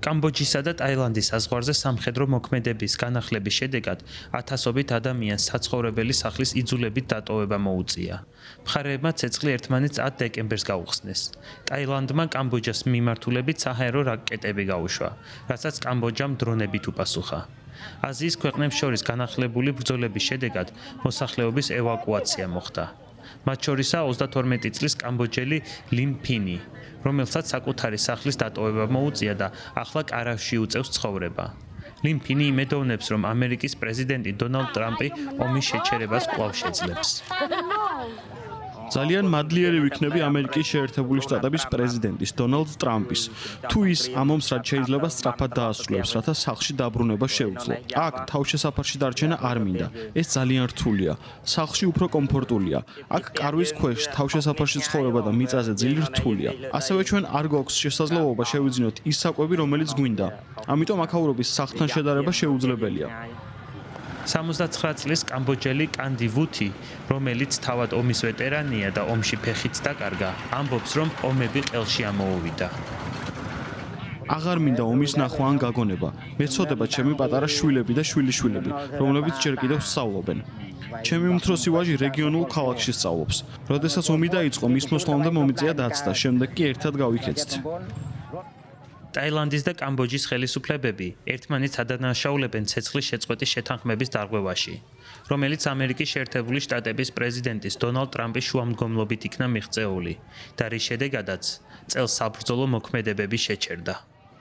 კამბოჯისა და ტაილანდის საზღვარზე სამხედრო მოქმედების განახლების შედეგად ათასობით ადამიანს საცხოვრებელი სახლის იძულებით დატოვება მოუწია. მხარეებმა ცეცხლი ერთმანეთს 10 დეკემბერს გაუხსნეს. ტაილანდმა კამბოჯას მიმართულებით საჰაერო რაკეტები გაუშვა, რასაც კამბოჯამ დრონებით უპასუხა. აზიის ქვეყნებს შორის განახლებული ბრძოლების შედეგად მოსახლეობის ევაკუაცია მოხდა. მათ შორისაა 32 წლის კამბოჯელი ლიმ ფინი, რომელსაც საკუთარი სახლის დატოვება მოუწია და ახლა კარავში უწევს ცხოვრება. ლიმ ფინი იმედოვნებს, რომ ამერიკის პრეზიდენტი დონალდ ტრამპი ომის შეჩერებას კვლავ შეძლებს. ძალიან მადლიერი ვიქნები ამერიკის შეერთებული შტატების პრეზიდენტის დონალდ ტრამპის. თუ ის ამ ომს რაც შეიძლება სწრაფად დაასრულებს, რათა სახლში დაბრუნება შეუძლო. აქ თავშესაფარში დარჩენა არ მინდა. ეს ძალიან რთულია. სახლში უფრო კომფორტულია. აქ კარვის ქვეშ თავშესაფარში ცხოვრება და მიწაზე ძილი რთულია. ასევე ჩვენ არ გვაქვს შესაძლებლობა შევიძინოთ ის საკვები, რომელიც გვინდა. ამიტომ აქაურობის სახლთან შედარება შეუძლებელია. 79 წლის კამბოჯელი კანდი ვუთი, რომელიც თავად ომის ვეტერანია და ომში ფეხიც დაკარგა, ამბობს, რომ ომები ყელში ამოუვიდა. აღარ მინდა ომის ნახვა ან გაგონება. მეცოდება ჩემი პატარა შვილები და შვილიშვილები, რომლებიც ჯერ კიდევ სწავლობენ. ჩემი უმცროსი ვაჟი რეგიონულ ქალაქში სწავლობს. როდესაც ომი დაიწყო, მის მოსვლამდე მომიწია დაცდა, შემდეგ კი ერთად გავიქეცთ. ტაილანდის და კამბოჯის ხელისუფლებები ერთმანეთს ადანაშაულებენ ცეცხლის შეწყვეტის შეთანხმების დარღვევაში, რომელიც ამერიკის შეერთებული შტატების პრეზიდენტის დონალდ ტრამპის შუამდგომლობით იქნა მიღწეული და რის შედეგადაც წელს საბრძოლო მოქმედებები შეჩერდა.